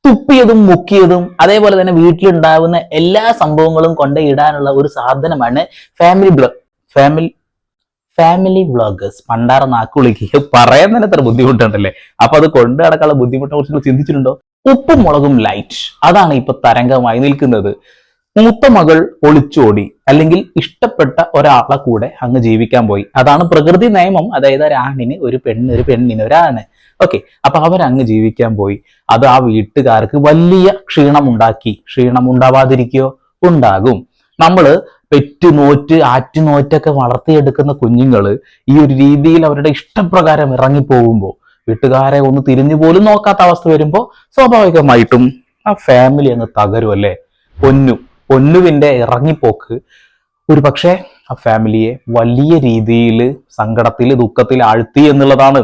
തുപ്പിയതും മുക്കിയതും അതേപോലെ തന്നെ വീട്ടിലുണ്ടാവുന്ന എല്ലാ സംഭവങ്ങളും കൊണ്ടിടാനുള്ള ഒരു സാധനമാണ് ഫാമിലി ഫാമിലി വ്ളോഗേഴ്സ്. പണ്ടാറ നാക്കുളിക്ക് പറയാൻ തന്നെ അത്ര ബുദ്ധിമുട്ടുണ്ടല്ലേ. അപ്പൊ അത് കൊണ്ടു നടക്കാനുള്ള ബുദ്ധിമുട്ടിനെ കുറിച്ച് ചിന്തിച്ചിട്ടുണ്ടോ? ഉപ്പും മുളകും ലൈറ്റ്, അതാണ് ഇപ്പൊ തരംഗമായി നിൽക്കുന്നത്. മൂത്ത മകൾ ഒളിച്ചോടി, അല്ലെങ്കിൽ ഇഷ്ടപ്പെട്ട ഒരാളെ കൂടെ അങ്ങ് ജീവിക്കാൻ പോയി. അതാണ് പ്രകൃതി നിയമം. അതായത് ഒരാണിന് ഒരു പെണ്ണ്, ഒരു പെണ്ണിന് ഒരാണ്. ഓക്കെ, അപ്പൊ അവരങ്ങ് ജീവിക്കാൻ പോയി. അത് ആ വീട്ടുകാർക്ക് വലിയ ക്ഷീണം ഉണ്ടാക്കി. ക്ഷീണം ഉണ്ടാവാതിരിക്കോ? ഉണ്ടാകും. നമ്മള് പെറ്റുനോറ്റ് ആറ്റുനോറ്റൊക്കെ വളർത്തിയെടുക്കുന്ന കുഞ്ഞുങ്ങള് ഈ ഒരു രീതിയിൽ അവരുടെ ഇഷ്ടപ്രകാരം ഇറങ്ങിപ്പോകുമ്പോൾ, വീട്ടുകാരെ ഒന്ന് തിരിഞ്ഞു പോലും നോക്കാത്ത അവസ്ഥ വരുമ്പോൾ സ്വാഭാവികമായിട്ടും ആ ഫാമിലി അങ്ങ് തകരും അല്ലേ. പൊന്നുവിന്റെ ഇറങ്ങിപ്പോക്ക് ഒരു പക്ഷേ ആ ഫാമിലിയെ വലിയ രീതിയിൽ സങ്കടത്തിൽ, ദുഃഖത്തിൽ ആഴ്ത്തി എന്നുള്ളതാണ്.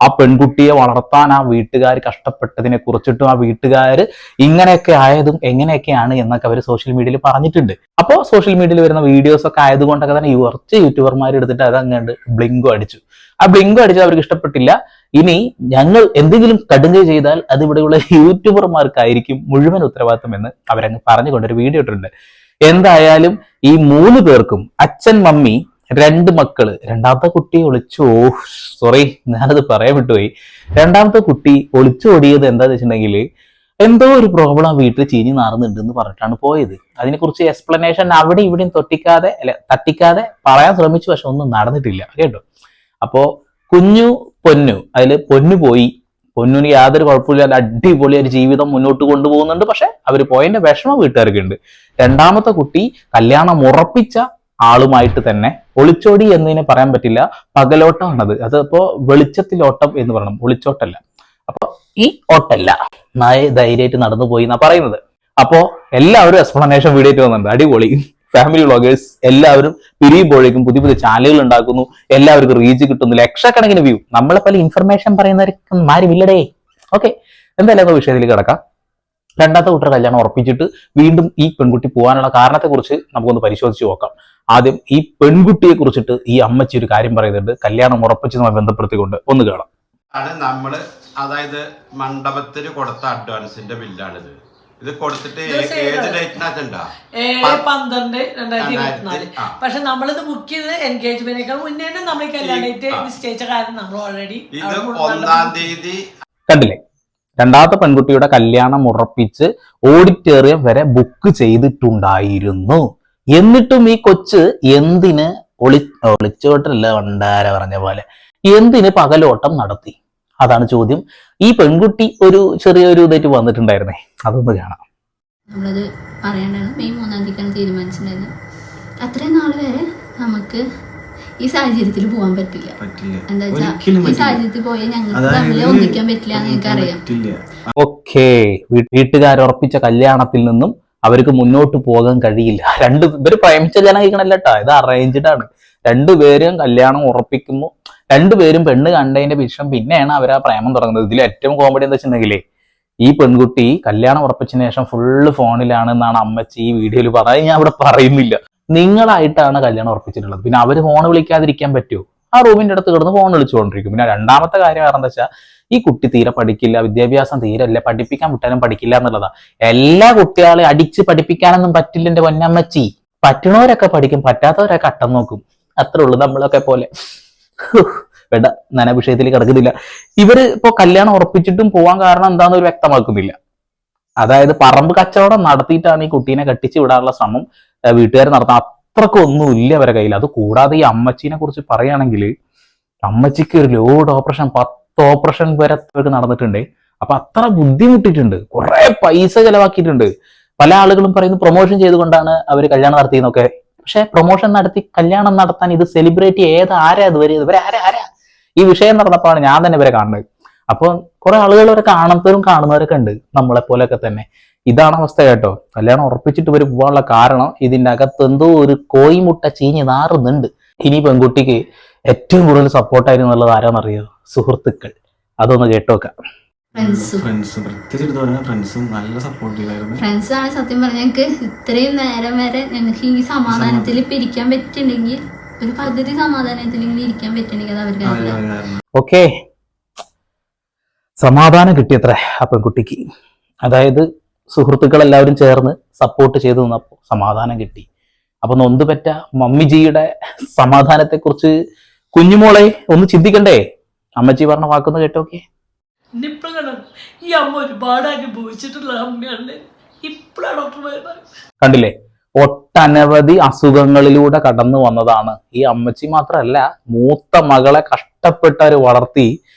ആ പെൺകുട്ടിയെ വളർത്താൻ ആ വീട്ടുകാർ കഷ്ടപ്പെട്ടതിനെ കുറിച്ചിട്ടും ആ വീട്ടുകാർ ഇങ്ങനെയൊക്കെ ആയതും എങ്ങനെയൊക്കെയാണ് എന്നൊക്കെ അവർ സോഷ്യൽ മീഡിയയിൽ പറഞ്ഞിട്ടുണ്ട്. അപ്പോൾ സോഷ്യൽ മീഡിയയിൽ വരുന്ന വീഡിയോസ് ഒക്കെ ആയതുകൊണ്ടൊക്കെ തന്നെ കുറച്ച് യൂട്യൂബർമാർ എടുത്തിട്ട് അതങ്ങണ്ട് ബ്ലിങ്കോ അടിച്ചു. ആ ബ്ലിങ്കോ അടിച്ചത് അവർക്ക് ഇഷ്ടപ്പെട്ടില്ല. ഇനി ഞങ്ങൾ എന്തെങ്കിലും കടുങ്കൈ ചെയ്താൽ അത് ഇവിടെയുള്ള യൂട്യൂബർമാർക്കായിരിക്കും മുഴുവൻ ഉത്തരവാദിത്വം എന്ന് അവരങ്ങ് പറഞ്ഞുകൊണ്ടൊരു വീഡിയോ ഇട്ടിട്ടുണ്ട്. എന്തായാലും ഈ 3 പേർക്കും, അച്ഛൻ, മമ്മി, 2 മക്കള്, രണ്ടാമത്തെ കുട്ടി സോറി ഞാനത് പറയാൻ വിട്ടുപോയി. രണ്ടാമത്തെ കുട്ടി ഒളിച്ചോടിയത് എന്താന്ന് വെച്ചിട്ടുണ്ടെങ്കിൽ എന്തോ ഒരു പ്രോബ്ലം ആ വീട്ടിൽ ചീഞ്ഞു നാറുന്നുണ്ട് എന്ന് പറഞ്ഞിട്ടാണ് പോയത്. അതിനെക്കുറിച്ച് എക്സ്പ്ലനേഷൻ അവിടെ ഇവിടെയും തട്ടിക്കാതെ പറയാൻ ശ്രമിച്ചു, പക്ഷെ ഒന്നും നടന്നിട്ടില്ല കേട്ടോ. അപ്പോ പൊന്നു അതില് പൊന്നു പോയി. പൊന്നിന് യാതൊരു കുഴപ്പമില്ലാതെ അടിപൊളി ഒരു ജീവിതം മുന്നോട്ട് കൊണ്ടുപോകുന്നുണ്ട്. പക്ഷെ അവര് പോയതിന്റെ വിഷമം വീട്ടുകാർക്ക് ഉണ്ട്. രണ്ടാമത്തെ കുട്ടി കല്യാണം ഉറപ്പിച്ച ആളുമായിട്ട് തന്നെ ഒളിച്ചോടി എന്നതിനെ പറയാൻ പറ്റില്ല, പകലോട്ടമാണത്. അതിപ്പോ വെളിച്ചത്തിലോട്ടം എന്ന് പറയണം, ഒളിച്ചോട്ടല്ല. അപ്പൊ ഈ ഓട്ടല്ല, ധൈര്യമായിട്ട് നടന്നു പോയി എന്നാ പറയുന്നത്. അപ്പോ എല്ലാവരും എക്സ്പ്ലനേഷൻ വീഡിയോ ആയിട്ട് വന്നിട്ടുണ്ട്. അടിപൊളി ഫാമിലി വ്ളോഗേഴ്സ് എല്ലാവരും പിരിയുമ്പോഴേക്കും പുതിയ പുതിയ ചാനലുകൾ ഉണ്ടാക്കുന്നു. എല്ലാവർക്കും റീച്ച് കിട്ടുന്നു, ലക്ഷക്കണക്കിന് വ്യൂ. നമ്മളെ പല ഇൻഫർമേഷൻ പറയുന്നവർക്ക് മാരുമില്ലടേ. ഓക്കെ, എന്തായാലും വിഷയത്തിൽ കിടക്കാം. രണ്ടാമത്തെ കുട്ടിയുടെ കല്യാണം ഉറപ്പിച്ചിട്ട് വീണ്ടും ഈ പെൺകുട്ടി പോകാനുള്ള കാരണത്തെ കുറിച്ച് നമുക്കൊന്ന് പരിശോധിച്ച് നോക്കാം. ആദ്യം ഈ പെൺകുട്ടിയെ കുറിച്ചിട്ട് ഈ അമ്മച്ചി ഒരു കാര്യം പറയുന്നുണ്ട്, കല്യാണം ഉറപ്പിച്ചതുമായി ബന്ധപ്പെടുത്തിക്കൊണ്ട്. ഒന്ന് കേളാം. നമ്മള് അതായത് മണ്ഡപത്തിന് കൊടുത്ത അഡ്വാൻസിന്റെ ബില്ലാണിത്. ഇത് കൊടുത്തിട്ട് ഏത് ഡേറ്റിനാ? 7/12/2024. പക്ഷെ നമ്മളിത് ബുക്ക് ചെയ്ത് എൻഗേജ്മെന്റിനേക്കാൾ മുന്നേ നമ്മൾ കല്യാണ ഡേറ്റ് നിശ്ചയിച്ച കാര്യം നമ്മൾ ഓൾറെഡി ഇത് 1-ാം തീയതി കണ്ടില്ലേ. രണ്ടാമത്തെ പെൺകുട്ടിയുടെ കല്യാണം ഉറപ്പിച്ച് ഓഡിറ്റോറിയം വരെ ബുക്ക് ചെയ്തിട്ടുണ്ടായിരുന്നു. എന്നിട്ടും ഈ കൊച്ച് എന്തിന് ഒളിച്ചോട്ടല്ല വണ്ടാര പറഞ്ഞ പോലെ എന്തിന് പകലോട്ടം നടത്തി? അതാണ് ചോദ്യം. ഈ പെൺകുട്ടി ഒരു ചെറിയൊരു ഇതായിട്ട് വന്നിട്ടുണ്ടായിരുന്നേ, അതൊന്ന് കാണാം. നമ്മളത് പറയേണ്ടത് മെയ് 3-ാം തീയതിക്കാണ് തീരുമാനിച്ചിട്ടുണ്ടായത്. അത്രയും നാൾ വരെ നമുക്ക് ഈ സാഹചര്യത്തിൽ പോകാൻ പറ്റില്ല. എന്താ വെച്ചാൽ ഈ സാഹചര്യത്തിൽ പോയാൽ ഞങ്ങൾക്ക് തമ്മിൽ ഒന്നിക്കാൻ പറ്റില്ല എന്ന് എനിക്കറിയാം. ഓക്കെ, വീട്ടുകാരുറപ്പിച്ച കല്യാണത്തിൽ നിന്നും അവർക്ക് മുന്നോട്ട് പോകാൻ കഴിയില്ല. ഇവര് പ്രേമിച്ച കല്യാണം കഴിക്കണല്ല കേട്ടോ, ഇത് അറേഞ്ച്ഡ് ആണ്. രണ്ടുപേരും കല്യാണം ഉറപ്പിക്കുമ്പോൾ രണ്ടുപേരും പെണ്ണ് കണ്ടതിന്റെ വിഷയം പിന്നെയാണ് അവർ ആ പ്രേമം തുടങ്ങുന്നത്. ഇതിൽ ഏറ്റവും കോമഡി എന്താ വെച്ചിട്ടുണ്ടെങ്കിലേ, ഈ പെൺകുട്ടി കല്യാണം ഉറപ്പിച്ചതിന് ശേഷം ഫുള്ള് ഫോണിലാണെന്നാണ് അമ്മച്ചി ഈ വീഡിയോയിൽ പറഞ്ഞത്. ഞാൻ അവിടെ പറയുന്നില്ല, നിങ്ങളായിട്ടാണ് കല്യാണം ഉറപ്പിച്ചിട്ടുള്ളത്. പിന്നെ അവര് ഫോൺ വിളിക്കാതിരിക്കാൻ പറ്റുമോ? ആ റൂമിന്റെ അടുത്ത് കിടന്ന് ഫോൺ വിളിച്ചുകൊണ്ടിരിക്കും. പിന്നെ രണ്ടാമത്തെ കാര്യം കാരണം എന്താ വെച്ചാൽ, ഈ കുട്ടി തീരെ പഠിക്കില്ല, വിദ്യാഭ്യാസം തീരെ അല്ല, പഠിപ്പിക്കാൻ വിട്ടാലും പഠിക്കില്ല എന്നുള്ളതാ. എല്ലാ കുട്ടികളെ അടിച്ച് പഠിപ്പിക്കാനൊന്നും പറ്റില്ല എന്റെ പൊന്നമ്മച്ചി. പറ്റണവരൊക്കെ പഠിക്കും, പറ്റാത്തവരൊക്കെ അട്ടം നോക്കും. അത്രേ ഉള്ളൂ, നമ്മളൊക്കെ പോലെ. വേണ്ട, ഞാൻ ആ വിഷയത്തിൽ കിടക്കുന്നില്ല. ഇവര് ഇപ്പൊ കല്യാണം ഉറപ്പിച്ചിട്ടും പോവാൻ കാരണം എന്താണെന്ന് ഒരു വ്യക്തമാക്കുന്നില്ല. അതായത് പറമ്പ് കച്ചവടം നടത്തിയിട്ടാണ് ഈ കുട്ടീനെ കെട്ടിച്ച് വിടാനുള്ള ശ്രമം വീട്ടുകാർ നടത്താൻ. അത്രക്കൊന്നും ഇല്ല അവരെ കയ്യിൽ. അത് കൂടാതെ ഈ അമ്മച്ചീനെ കുറിച്ച് പറയുകയാണെങ്കിൽ, അമ്മച്ചിക്ക് ഒരു ലോഡ് ഓപ്പറേഷൻ, 10 ഓപ്പറേഷൻ വരെ നടന്നിട്ടുണ്ട്. അപ്പൊ അത്ര ബുദ്ധിമുട്ടിയിട്ടുണ്ട്, കുറെ പൈസ ചെലവാക്കിയിട്ടുണ്ട്. പല ആളുകളും പറയുന്നു പ്രൊമോഷൻ ചെയ്തുകൊണ്ടാണ് അവർ കല്യാണം നടത്തിയെന്നൊക്കെ. പക്ഷെ പ്രൊമോഷൻ നടത്തി കല്യാണം നടത്താൻ ഇത് സെലിബ്രേറ്റ് ആരാ ഇവരെ ആരാ ഈ വിഷയം നടന്നപ്പോഴാണ് ഞാൻ തന്നെ ഇവരെ കാണുന്നത്. അപ്പൊ കുറെ ആളുകൾ വരെ കാണുന്നവരൊക്കെ ഉണ്ട്, നമ്മളെ പോലെയൊക്കെ തന്നെ. ഇതാണ് അവസ്ഥ കേട്ടോ. കല്യാണം ഉറപ്പിച്ചിട്ട് ഇവർ പോകാനുള്ള കാരണം ഇതിന്റെ അകത്ത് എന്തോ ഒരു കോയിമുട്ട ചീഞ്ഞ് നാറുന്നുണ്ട്. ഇനി പെൺകുട്ടിക്ക് ഏറ്റവും കൂടുതൽ സപ്പോർട്ടായിരുന്നു എന്നുള്ളത് ആരാന്നറിയോ? സുഹൃത്തുക്കൾ. അതൊന്ന് കേട്ടോക്കാം. ഫ്രണ്ട്സാണ് സത്യം പറഞ്ഞ ഞങ്ങൾക്ക് ഇത്രയും നേരം വരെ ഞങ്ങൾക്ക് ഈ സമാധാനത്തിൽ പിരിക്കാൻ പറ്റുന്നുണ്ടെങ്കിൽ, ഒരു പദ്ധതി സമാധാനത്തിൽ ഇരിക്കാൻ പറ്റുന്നെങ്കിൽ അത് അവർക്ക് ഓക്കെ, സമാധാനം കിട്ടിയത്ര ആ പെൺകുട്ടിക്ക്. അതായത് സുഹൃത്തുക്കൾ എല്ലാവരും ചേർന്ന് സപ്പോർട്ട് ചെയ്തു നിന്നപ്പോൾ സമാധാനം കിട്ടി. അപ്പൊ നൊന്തുപെറ്റ മമ്മിജിയുടെ സമാധാനത്തെക്കുറിച്ച് കുഞ്ഞുമോളെ ഒന്ന് ചിന്തിക്കണ്ടേ? അമ്മച്ചി പറഞ്ഞ വാക്കൊന്ന് കേട്ടോക്കെ. ഇപ്പോഴാണ് ഈ അമ്മ ഒരുപാട് അനുഭവിച്ചിട്ടുള്ള അമ്മയാണ്. ഇപ്പോഴാണ് ഡോക്ടർമാർ കണ്ടില്ലേ, ഒട്ടനവധി അസുഖങ്ങളിലൂടെ കടന്നു വന്നതാണ് ഈ അമ്മച്ചി. മാത്രമല്ല, മൂത്ത മകളെ കഷ്ടപ്പെട്ടവര് വളർത്തി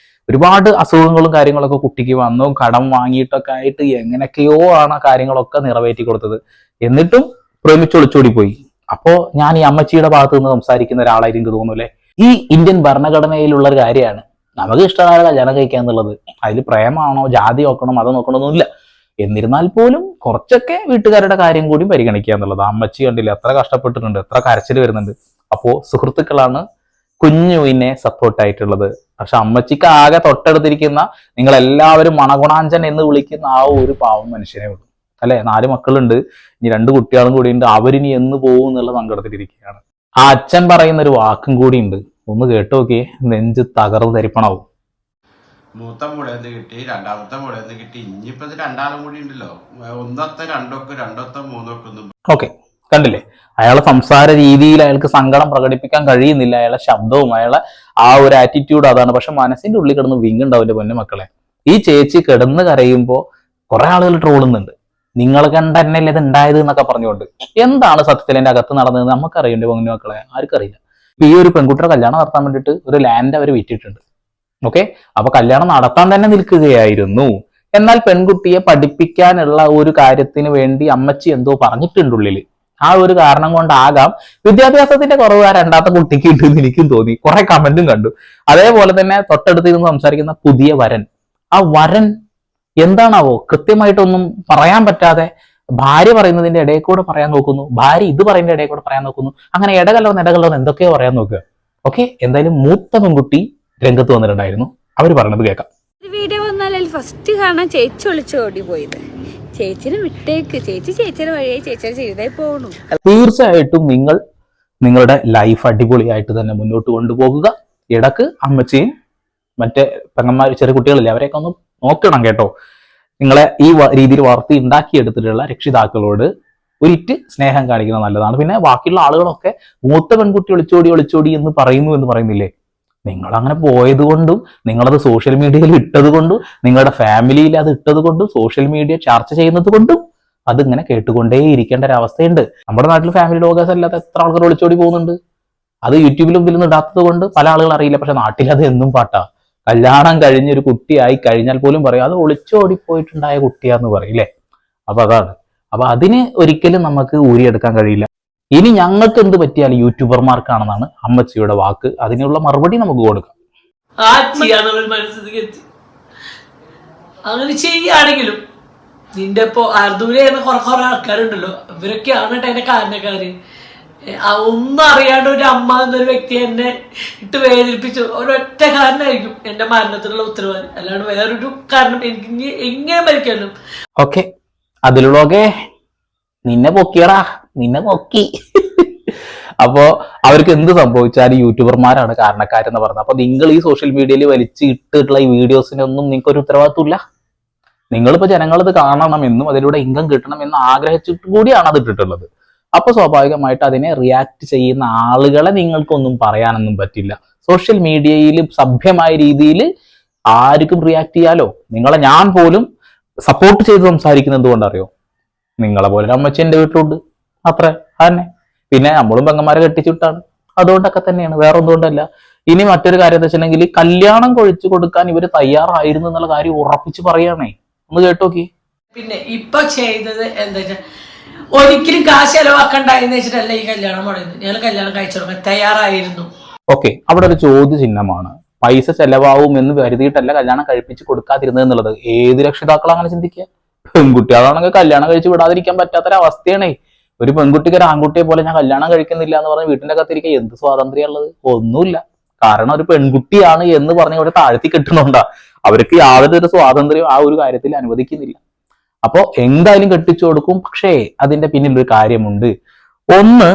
ഒരുപാട് അസുഖങ്ങളും കാര്യങ്ങളൊക്കെ കുട്ടിക്ക് വന്നു. കടം വാങ്ങിയിട്ടൊക്കെ ആയിട്ട് എങ്ങനെയൊക്കെയോ ആണ് കാര്യങ്ങളൊക്കെ നിറവേറ്റി കൊടുത്തത്. എന്നിട്ടും പ്രേമിച്ചൊളിച്ചോടി പോയി. അപ്പോ ഞാൻ ഈ അമ്മച്ചിയുടെ ഭാഗത്ത് നിന്ന് സംസാരിക്കുന്ന ഒരാളായിട്ട് എനിക്ക് തോന്നൂലേ. ഈ ഇന്ത്യൻ ഭരണഘടനയിലുള്ള ഒരു കാര്യമാണ് നമുക്ക് ഇഷ്ടമായ കല്യാണം കഴിക്കുക എന്നുള്ളത്. അതിൽ പ്രേമാണോ ജാതി നോക്കണോ മതം നോക്കണമെന്നില്ല. എന്നിരുന്നാൽ പോലും കുറച്ചൊക്കെ വീട്ടുകാരുടെ കാര്യം കൂടി പരിഗണിക്കുക എന്നുള്ളത്. അമ്മച്ചി കണ്ടില്ല എത്ര കഷ്ടപ്പെട്ടിട്ടുണ്ട്, എത്ര കരച്ചിൽ വരുന്നുണ്ട്. അപ്പോ സുഹൃത്തുക്കളാണ് കുഞ്ഞുവിനെ സപ്പോർട്ടായിട്ടുള്ളത്. പക്ഷെ അമ്മച്ചിക്ക് ആകെ തൊട്ടടുത്തിരിക്കുന്ന നിങ്ങളെല്ലാവരും മണഗുണാഞ്ചൻ എന്ന് വിളിക്കുന്ന ആ ഒരു പാവം മനുഷ്യനെ ഉള്ളൂ അല്ലെ. 4 മക്കളുണ്ട്, ഇനി 2 കുട്ടികളും കൂടി ഉണ്ട്. അവരിനി എന്ന് പോകും എന്നുള്ള സങ്കടത്തിലിരിക്കുകയാണ്. ആ അച്ഛൻ പറയുന്ന ഒരു വാക്കും കൂടി ഉണ്ട്, ഒന്ന് കേട്ടു നോക്കിയേ, നെഞ്ച് തകർന്ന് തരിപ്പണാവും. മൂത്ത മുളയെന്ന് കിട്ടി, രണ്ടാമത്തെ മുളയെന്ന് കിട്ടി, ഇനിയിപ്പോ ഇത് 2 കൂടി ഉണ്ടല്ലോ. ഒന്നത്തെ രണ്ടൊക്കെ, രണ്ടൊത്തെ മൂന്നൊക്കെ ഒന്നും. ഓക്കെ, കണ്ടില്ലേ, അയാളെ സംസാര രീതിയിൽ അയാൾക്ക് സങ്കടം പ്രകടിപ്പിക്കാൻ കഴിയുന്നില്ല. അയാളെ ശബ്ദവും അയാളെ ആ ഒരു ആറ്റിറ്റ്യൂഡ് അതാണ്. പക്ഷെ മനസ്സിന്റെ ഉള്ളിൽ കിടന്ന് വിങ്ങുണ്ടാവും എന്റെ പൊന്നു മക്കളെ. ഈ ചേച്ചി കിടന്ന് കരയുമ്പോൾ കുറെ ആളുകൾ ട്രോളുന്നുണ്ട്. നിങ്ങൾ കണ്ടല്ലേ ഇത് ഉണ്ടായത് എന്നൊക്കെ പറഞ്ഞുകൊണ്ട്. എന്താണ് സത്യത്തിൽ എന്റെ അകത്ത് നടന്നത് നമുക്കറിയണ്ടേ പൊന്നു മക്കളെ? ആർക്കറിയില്ല. ഈ ഒരു പെൺകുട്ടിയുടെ കല്യാണം നടത്താൻ വേണ്ടിയിട്ട് ഒരു ലാൻഡ് അവർ വിറ്റിട്ടുണ്ട്. ഓക്കെ, അപ്പൊ കല്യാണം നടത്താൻ തന്നെ നിൽക്കുകയായിരുന്നു. എന്നാൽ പെൺകുട്ടിയെ പഠിപ്പിക്കാനുള്ള ഒരു കാര്യത്തിന് വേണ്ടി അമ്മച്ചി എന്തോ പറഞ്ഞിട്ടുണ്ട് ഉള്ളില്. ആ ഒരു കാരണം കൊണ്ടാകാം വിദ്യാഭ്യാസത്തിന്റെ കുറവ് ആ രണ്ടാമത്തെ കുട്ടിക്ക് ഉണ്ടെന്ന് എനിക്കും തോന്നി. കുറെ കമന്റും കണ്ടു. അതേപോലെ തന്നെ തൊട്ടടുത്തിരുന്ന് സംസാരിക്കുന്ന പുതിയ വരൻ, ആ വരൻ എന്താണാവോ കൃത്യമായിട്ടൊന്നും പറയാൻ പറ്റാതെ ഭാര്യ പറയുന്നതിന്റെ ഇടയിൽ കൂടെ പറയാൻ നോക്കുന്നു, ഭാര്യ ഇത് പറയുന്നതിന്റെ ഇടയിൽ കൂടെ പറയാൻ നോക്കുന്നു. അങ്ങനെ ഇടകല്ലോന്ന് എന്തൊക്കെയോ പറയാൻ നോക്കുക. ഓക്കെ, എന്തായാലും മൂത്ത പെൺകുട്ടി രംഗത്ത് വന്നിട്ടുണ്ടായിരുന്നു. അവർ പറഞ്ഞത് കേൾക്കാം. വീഡിയോ വന്നാൽ ഫസ്റ്റ് കാണാൻ ചേച്ചി ഒളിച്ചോടി പോയത്. ചേച്ചിനെ വിട്ടേക്ക്, ചേച്ചിയുടെ വഴിയായി ചേച്ചിയുടെ ചെയ്തേ പോകണു. തീർച്ചയായിട്ടും നിങ്ങൾ നിങ്ങളുടെ ലൈഫ് അടിപൊളിയായിട്ട് തന്നെ മുന്നോട്ട് കൊണ്ടുപോകുക. ഇടക്ക് അമ്മച്ചിയും മറ്റേ പെങ്ങന്മാർ ചെറിയ കുട്ടികളില്ലേ അവരെയൊക്കെ ഒന്ന് നോക്കണം കേട്ടോ. നിങ്ങളെ ഈ രീതിയിൽ വളർത്തി ഉണ്ടാക്കിയെടുത്തിട്ടുള്ള രക്ഷിതാക്കളോട് ഒരിറ്റ് സ്നേഹം കാണിക്കുന്നത് നല്ലതാണ്. പിന്നെ ബാക്കിയുള്ള ആളുകളൊക്കെ മൂത്ത പെൺകുട്ടി ഒളിച്ചോടി എന്ന് പറയുന്നില്ലേ, നിങ്ങൾ അങ്ങനെ പോയത് കൊണ്ടും നിങ്ങളത് സോഷ്യൽ മീഡിയയിൽ ഇട്ടത് കൊണ്ടും നിങ്ങളുടെ ഫാമിലിയിൽ അത് ഇട്ടത് കൊണ്ടും സോഷ്യൽ മീഡിയ ചർച്ച ചെയ്യുന്നത് കൊണ്ടും അതിങ്ങനെ കേട്ടുകൊണ്ടേ ഇരിക്കേണ്ട ഒരു അവസ്ഥയുണ്ട്. നമ്മുടെ നാട്ടിൽ ഫാമിലി ലോഗേഴ്സ് അല്ലാത്ത എത്ര ആൾക്കാർ ഒളിച്ചോടി പോകുന്നുണ്ട്. അത് യൂട്യൂബിലും ഇതിലൊന്നും ഇടാത്തത് കൊണ്ട് പല ആളുകൾ അറിയില്ല. പക്ഷെ നാട്ടിൽ അത് എന്നും പാട്ടാ. കല്യാണം കഴിഞ്ഞൊരു കുട്ടിയായി കഴിഞ്ഞാൽ പോലും പറയും അത് ഒളിച്ചോടി പോയിട്ടുണ്ടായ കുട്ടിയാന്ന് പറയില്ലേ. അപ്പൊ അതാണ്. അപ്പൊ അതിന് ഒരിക്കലും നമുക്ക് ഊരിയെടുക്കാൻ കഴിയില്ല. ഇനി ഞങ്ങൾക്ക് എന്ത് പറ്റിയാലും യൂട്യൂബർമാർക്കാണെന്നാണ് അമ്മച്ചിയുടെ വാക്ക്. അതിനുള്ള മറുപടി നമുക്ക് കൊടുക്കാം. അങ്ങനെ ചെയ്യുകയാണെങ്കിലും നിന്റെ ഇപ്പോ അർദൂരെ കുറെ ആൾക്കാരുണ്ടല്ലോ, ഇവരൊക്കെയാണ് അതിന്റെ കാരണക്കാര്. ഒന്നും അറിയാണ്ട് ഒരു അമ്മ എന്നൊരു വ്യക്തി എന്നെ ഇട്ട് വേദനിപ്പിച്ചു ഒരൊറ്റ കാരണമായിരിക്കും എന്റെ മരണത്തിനുള്ള ഉത്തരവാദി. അല്ലാണ്ട് വേറൊരു കാരണം എനിക്ക് ഇനി എങ്ങനെ മരിക്കാനും. ഓക്കെ, അതിലുള്ളൊക്കെ നിന്നെ പൊക്കിയടാ, നിന്നെ പൊക്കി. അപ്പോ അവർക്ക് എന്ത് സംഭവിച്ചാലും യൂട്യൂബർമാരാണ് കാരണക്കാരെന്ന് പറഞ്ഞത്. അപ്പൊ നിങ്ങൾ ഈ സോഷ്യൽ മീഡിയയിൽ വലിച്ച് ഇട്ടിട്ടുള്ള ഈ വീഡിയോസിനൊന്നും നിങ്ങൾക്ക് ഒരു ഉത്തരവാദിത്വമില്ല. നിങ്ങളിപ്പോ ജനങ്ങളത് കാണണമെന്നും അതിലൂടെ ഇൻകം കിട്ടണമെന്നും ആഗ്രഹിച്ചിട്ട് കൂടിയാണ് അത് ഇട്ടിട്ടുള്ളത്. അപ്പൊ സ്വാഭാവികമായിട്ട് അതിനെ റിയാക്ട് ചെയ്യുന്ന ആളുകളെ നിങ്ങൾക്കൊന്നും പറയാനൊന്നും പറ്റില്ല. സോഷ്യൽ മീഡിയയിൽ സഭ്യമായ രീതിയിൽ ആർക്കും റിയാക്ട് ചെയ്യാലോ. നിങ്ങളെ ഞാൻ പോലും സപ്പോർട്ട് ചെയ്ത് സംസാരിക്കുന്നത് എന്തുകൊണ്ടറിയോ, നിങ്ങളെ പോലെ അമ്മച്ചി എന്റെ വീട്ടിലുണ്ട്, അത്ര തന്നെ. പിന്നെ നമ്മളും പെങ്ങന്മാരെ കെട്ടിച്ചുവിട്ടാണ്, അതുകൊണ്ടൊക്കെ തന്നെയാണ്, വേറെ ഒന്നുകൊണ്ടല്ല. ഇനി മറ്റൊരു കാര്യം എന്താ വെച്ചിട്ടുണ്ടെങ്കിൽ കല്യാണം കൊഴിച്ചു കൊടുക്കാൻ ഇവര് തയ്യാറായിരുന്നു എന്നുള്ള കാര്യം ഉറപ്പിച്ച് പറയാണേ. ഒന്ന് കേട്ടോക്കി. പിന്നെ ഇപ്പൊ ചെയ്തത് എന്താ വെച്ചാൽ ഒരിക്കലും കാശ് ചെലവാക്കണ്ടായെന്ന് വെച്ചിട്ടല്ല ഈ കല്യാണം പറയുന്നത്. ഞങ്ങൾ കല്യാണം കഴിച്ചു തുടങ്ങാൻ തയ്യാറായിരുന്നു. ഓക്കെ, അവിടെ ഒരു ചോദ്യചിഹ്നമാണ്. പൈസ ചെലവാവും എന്ന് കരുതിയിട്ടല്ല കല്യാണം കഴിപ്പിച്ച് കൊടുക്കാതിരുന്നത് എന്നുള്ളത്. ഏത് രക്ഷിതാക്കൾ അങ്ങനെ ചിന്തിക്കുക? പെൺകുട്ടികളാണെങ്കിൽ കല്യാണം കഴിച്ച് വിടാതിരിക്കാൻ പറ്റാത്തൊരവസ്ഥയാണേ. ഒരു പെൺകുട്ടിക്ക് ഒരു ആൺകുട്ടിയെ പോലെ ഞാൻ കല്യാണം കഴിക്കുന്നില്ല എന്ന് പറഞ്ഞ് വീട്ടിന്റെ അകത്തിരിക്കുക എന്ത് സ്വാതന്ത്ര്യം ഉള്ളത്? ഒന്നുമില്ല. കാരണം ഒരു പെൺകുട്ടിയാണ് എന്ന് പറഞ്ഞ് ഇവിടെ താഴ്ത്തി കെട്ടുന്നുണ്ടാ. അവർക്ക് യാതൊരു സ്വാതന്ത്ര്യം ആ ഒരു കാര്യത്തിൽ അനുവദിക്കുന്നില്ല. അപ്പോ എന്തായാലും കെട്ടിച്ചു കൊടുക്കും. പക്ഷേ അതിന്റെ പിന്നിൽ ഒരു കാര്യമുണ്ട്. ഒന്ന്,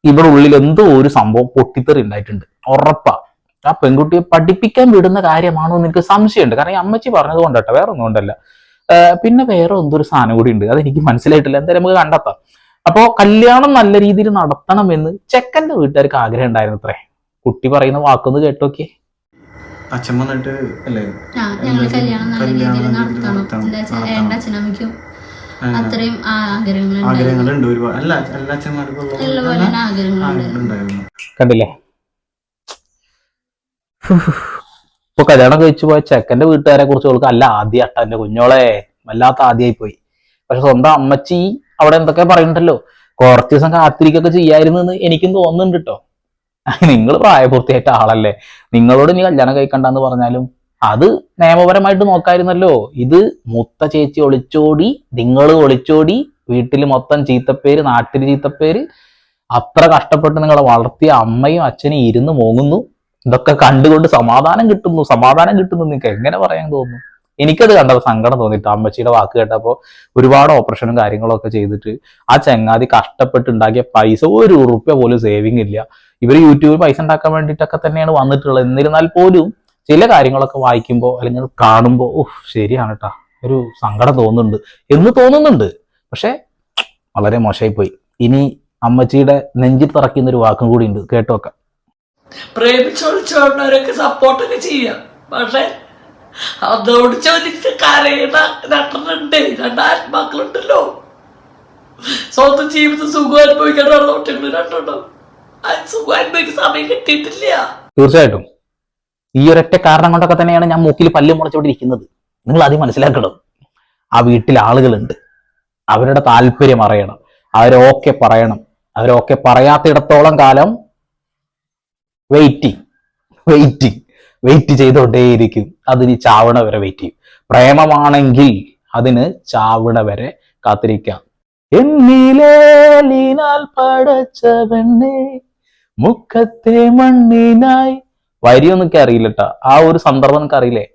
ഇവിടെ ഉള്ളിൽ എന്തോ ഒരു സംഭവം പൊട്ടിത്തെറി ഉണ്ടായിട്ടുണ്ട്, ഉറപ്പാ. ആ പെൺകുട്ടിയെ പഠിപ്പിക്കാൻ വിടുന്ന കാര്യമാണോ എന്ന് എനിക്ക് സംശയമുണ്ട്. കാരണം ഈ അമ്മച്ചി പറഞ്ഞത് കൊണ്ടട്ടോ, വേറെ ഒന്നും കൊണ്ടല്ല. പിന്നെ വേറെ എന്തൊരു സാധനം കൂടി ഉണ്ട്, അതെനിക്ക് മനസ്സിലായിട്ടില്ല, എന്തായാലും നമുക്ക് കണ്ടെത്താം. അപ്പോ കല്യാണം നല്ല രീതിയിൽ നടത്തണമെന്ന് ചെക്കന്റെ വീട്ടുകാർക്ക് ആഗ്രഹം ഉണ്ടായിരുന്നു അത്രേ. കുട്ടി പറയുന്ന വാക്കൊന്ന് കേട്ടോക്കെ. അച്ഛൻ വന്നിട്ട് അല്ലേ ഞങ്ങള് കല്യാണം നല്ല രീതിയിൽ നടത്തണം, എന്താ വെച്ചാൽ എന്റെ അച്ഛനമ്മയ്ക്കും അത്രയും ആഗ്രഹങ്ങളുണ്ട് ഒരുപാട്. എല്ലാ അച്ഛന്മാർക്കും ഉള്ളപോലെ ആഗ്രഹങ്ങളുണ്ടായിരുന്നു. കണ്ടില്ലേ, ഇപ്പൊ കല്യാണം കഴിച്ചു പോയ ചെക്കന്റെ വീട്ടുകാരെ കുറിച്ച് അവൾക്ക് അല്ല ആദ്യമായിട്ട എന്റെ കുഞ്ഞോളെ, വല്ലാത്ത ആദ്യമായി പോയി. പക്ഷെ സ്വന്തം അമ്മച്ചി അവിടെ എന്തൊക്കെ പറയുന്നുണ്ടല്ലോ, കുറച്ച് ദിവസം കാത്തിരിക്കൊക്കെ ചെയ്യായിരുന്നു എന്ന് എനിക്കും തോന്നുന്നുണ്ട് കേട്ടോ. നിങ്ങൾ പ്രായപൂർത്തിയായിട്ട ആളല്ലേ, നിങ്ങളോട് ഇനി കല്യാണം കഴിക്കണ്ടെന്ന് പറഞ്ഞാലും അത് നിയമപരമായിട്ട് നോക്കായിരുന്നല്ലോ. ഇത് മൂത്ത ചേച്ചി ഒളിച്ചോടി, നിങ്ങൾ ഒളിച്ചോടി, വീട്ടിൽ മൊത്തം ചീത്തപ്പേര്, നാട്ടിൽ ചീത്തപ്പേര്, അത്ര കഷ്ടപ്പെട്ട് നിങ്ങളെ വളർത്തിയ അമ്മയും അച്ഛനും ഇരുന്ന് മോങ്ങുന്നു. ഇതൊക്കെ കണ്ടുകൊണ്ട് സമാധാനം കിട്ടുന്നു നിങ്ങൾക്ക് എങ്ങനെ പറയാൻ തോന്നുന്നു? എനിക്കത് കണ്ടപ്പോൾ സങ്കടം തോന്നിയിട്ട് അമ്മച്ചിയുടെ വാക്ക് കേട്ടപ്പോൾ. ഒരുപാട് ഓപ്പറേഷനും കാര്യങ്ങളും ഒക്കെ ചെയ്തിട്ട് ആ ചങ്ങാതി കഷ്ടപ്പെട്ടുണ്ടാക്കിയ പൈസ ₹1 പോലും സേവിങ് ഇല്ല. ഇവർ യൂട്യൂബിൽ പൈസ ഉണ്ടാക്കാൻ വേണ്ടിയിട്ടൊക്കെ തന്നെയാണ് വന്നിട്ടുള്ളത്. എന്നിരുന്നാൽ പോലും ചില കാര്യങ്ങളൊക്കെ വായിക്കുമ്പോൾ അല്ലെങ്കിൽ കാണുമ്പോൾ ശരിയാണ് കേട്ടാ, ഒരു സങ്കടം തോന്നുന്നുണ്ട്. പക്ഷെ വളരെ മോശമായി പോയി. ഇനി അമ്മച്ചിയുടെ നെഞ്ചിൽ തറക്കുന്ന ഒരു വാക്കും കൂടി ഉണ്ട്, കേട്ടോക്കാം. പ്രേമിച്ചൊളിച്ചോണ്ടവരൊക്കെ സപ്പോർട്ടൊക്കെ ചെയ്യാം, പക്ഷെ അതോട് ചോദിച്ച് കരയണ രണ്ടെണ്ണുണ്ട്, 2 ആത്മാക്കളുണ്ടല്ലോ. സ്വന്തം ജീവിതം സുഖം അനുഭവിക്കാൻ ഒറ്റകൾ 2 സുഖം അനുഭവിക്കാൻ സമയം കിട്ടിയിട്ടില്ല. തീർച്ചയായിട്ടും ഈ ഒരൊറ്റ കാരണം കൊണ്ടൊക്കെ തന്നെയാണ് ഞാൻ മൂക്കിൽ പല്ല് മുളച്ചോണ്ടിരിക്കുന്നത്. നിങ്ങൾ ആദ്യം മനസ്സിലാക്കണം, ആ വീട്ടിൽ ആളുകളുണ്ട്, അവരുടെ താല്പര്യം അറിയണം, അവരൊക്കെ പറയണം. അവരൊക്കെ പറയാത്തിടത്തോളം കാലം വെയിറ്റ് ചെയ്തോണ്ടേയിരിക്കും. അതിന് ചാവണ വരെ വെയിറ്റ് ചെയ്യും. പ്രേമമാണെങ്കിൽ അതിന് ചാവണ വരെ കാത്തിരിക്കാം. എന്നിലേലിനാൽ പടച്ചവനെ മുഖത്തെ മണ്ണിനായി, വരിയൊന്നൊക്കെ അറിയില്ലട്ടാ. ആ ഒരു സന്ദർഭം നിങ്ങൾക്ക് അറിയില്ലേ?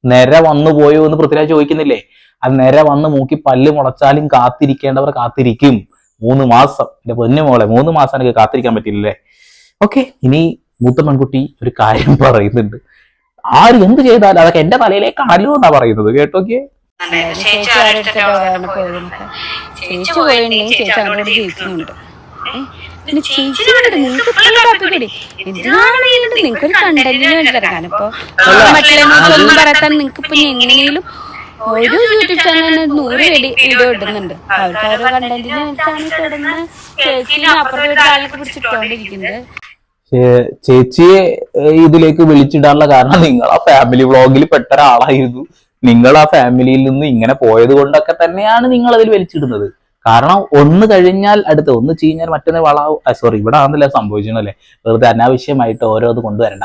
നിര വന്നു പോയോ എന്ന് പൃഥ്വിരാജ് ചോദിക്കുന്നില്ലേ? ആ നിര വന്ന് മൂക്കി പല്ല് മുളച്ചാലും കാത്തിരിക്കേണ്ടവർ കാത്തിരിക്കും. 3 മാസം, എന്റെ പൊന്നു മോളെ, 3 മാസം എനിക്ക് കാത്തിരിക്കാൻ പറ്റില്ലല്ലേ? ഓക്കെ, ഇനി മൂത്ത പെൺകുട്ടി ഒരു കാര്യം പറയുന്നുണ്ട്. ആര് എന്ത് ചെയ്താലും അതൊക്കെ എന്റെ തലയിലേക്കാണല്ലോ എന്നാ പറയുന്നത്, കേട്ടോക്കെ. നിങ്ങൾക്കൊരു കണ്ടന്റിന് വേണ്ടി ഇറങ്ങാൻ ഇപ്പൊ മറ്റുള്ള പറയാൻ നിങ്ങൾക്കിപ്പൊ എങ്ങനെയും ഒരു യൂട്യൂബ് ചാനലിന് 100 വീഡിയോ ഇടുന്നുണ്ട്. അവർക്ക് ഓരോ കണ്ടന്റിന് വേണ്ടിയിട്ടാണ് തുടർന്ന് ചേച്ചിനെ അപ്പുറത്തെ ആളൊക്കെ പിടിച്ചിട്ടോണ്ടിരിക്കുന്നത്. ചേച്ചിയെ ഇതിലേക്ക് വിളിച്ചിടാനുള്ള കാരണം നിങ്ങൾ ആ ഫാമിലി വ്ളോഗിൽ പെട്ട ഒരാളായിരുന്നു. നിങ്ങൾ ആ ഫാമിലിയിൽ നിന്ന് ഇങ്ങനെ പോയത് കൊണ്ടൊക്കെ തന്നെയാണ് നിങ്ങൾ അതിൽ വലിച്ചിടുന്നത്. കാരണം ഒന്ന് കഴിഞ്ഞാൽ അടുത്ത്, ഒന്ന് ചീഞ്ഞാൽ മറ്റൊന്ന് വളാവും. സോറി, ഇവിടെ ആണെന്നല്ലേ സംഭവിച്ചല്ലേ. വെറുതെ അനാവശ്യമായിട്ട് ഓരോത് കൊണ്ടുവരണ്ട.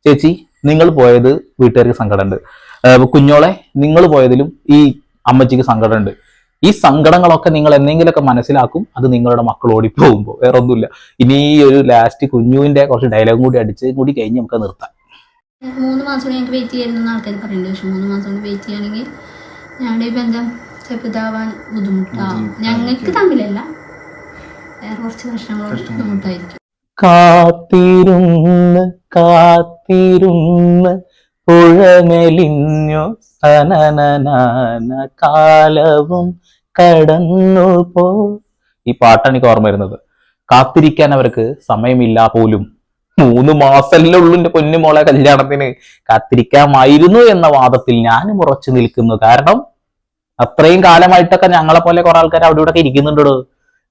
ചേച്ചി, നിങ്ങൾ പോയത് വീട്ടുകാർക്ക് സങ്കടമുണ്ട്. കുഞ്ഞോളെ, നിങ്ങൾ പോയതിലും ഈ അമ്മച്ചിക്ക് സങ്കടമുണ്ട്. ഈ സങ്കടങ്ങളൊക്കെ നിങ്ങൾ എന്തെങ്കിലുമൊക്കെ മനസ്സിലാക്കും, അത് നിങ്ങളുടെ മക്കൾ ഓടിപ്പോകുമ്പോൾ. വേറെ ഒന്നുമില്ല. ഇനി ഒരു ലാസ്റ്റ് കുഞ്ഞുവിന്റെ കുറച്ച് ഡയലോഗും കൂടി അടിച്ച് കൂടി കഴിഞ്ഞ് നമുക്ക് നിർത്താം. 3 മാസം കൂടി ഞങ്ങൾക്ക് വെയിറ്റ് ചെയ്യാനെന്ന് ആൾക്കാർ പറയുന്നുണ്ട്. പക്ഷെ 3 മാസം കൂടി വെയിറ്റ് ചെയ്യുകയാണെങ്കിൽ ഞങ്ങളുടെ ഈ ബന്ധം ചെറുതാവാൻ ബുദ്ധിമുട്ടാവും. ഞങ്ങൾക്ക് തമ്മിലല്ല, വേറെ കുറച്ച് പ്രശ്നങ്ങളോട് ബുദ്ധിമുട്ടായിരിക്കും. കാത്തിരുന്ന് പുഴമെലിഞ്ഞു കാലവും കടന്നു പോ. ഈ പാട്ടാണ് എനിക്ക് ഓർമ്മ വരുന്നത്. കാത്തിരിക്കാൻ അവർക്ക് സമയമില്ല പോലും. 3 മാസമല്ലേ ഉള്ളൂ എന്റെ പൊന്നുമോളെ കല്യാണത്തിന്. കാത്തിരിക്കാമായിരുന്നു എന്ന വാദത്തിൽ ഞാനും ഉറച്ചു നിൽക്കുന്നു. കാരണം അത്രയും കാലമായിട്ടൊക്കെ ഞങ്ങളെ പോലെ കുറെ ആൾക്കാർ അവിടെ ഇവിടെ ഒക്കെ ഇരിക്കുന്നുണ്ടോ.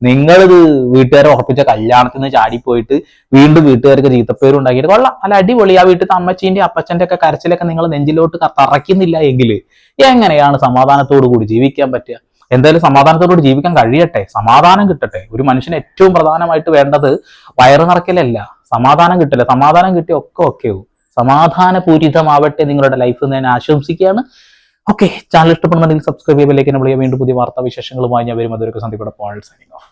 നിങ്ങളിത് വീട്ടുകാരെ ഉറപ്പിച്ച കല്യാണത്തിന് ചാടിപ്പോയിട്ട് വീണ്ടും വീട്ടുകാർക്ക് ചീത്തപ്പേരും ഉണ്ടാക്കിയിട്ട് കൊള്ളാം, അല്ല അടിപൊളി. ആ വീട്ടിൽ അമ്മച്ചീന്റെ അപ്പച്ചന്റെ ഒക്കെ കരച്ചിലൊക്കെ നിങ്ങൾ നെഞ്ചിലോട്ട് തറയ്ക്കുന്നില്ല എങ്കിൽ എങ്ങനെയാണ് സമാധാനത്തോടു കൂടി ജീവിക്കാൻ പറ്റുക? എന്തായാലും സമാധാനത്തോടുകൂടി ജീവിക്കാൻ കഴിയട്ടെ, സമാധാനം കിട്ടട്ടെ. ഒരു മനുഷ്യന് ഏറ്റവും പ്രധാനമായിട്ട് വേണ്ടത് വയറ് നിറയ്ക്കലല്ല, സമാധാനം കിട്ടില്ല. സമാധാനം കിട്ടിയ ഒക്കെയാവും. സമാധാനപൂരിതമാവട്ടെ നിങ്ങളുടെ ലൈഫ് എന്ന് ഞാൻ ആശംസിക്കുകയാണ്. ഓക്കെ, ചാനൽ ഇഷ്ടപ്പെടുന്നുണ്ടെങ്കിൽ സബ്സ്ക്രൈബ് ചെയ്യുമ്പോൾ വീണ്ടും പുതിയ വാർത്താ വിശേഷങ്ങളുമായി ഞാൻ വരും. അതൊരു സന്ധിപ്പെടെ പോൾ സൈനിങ് ഓഫ്.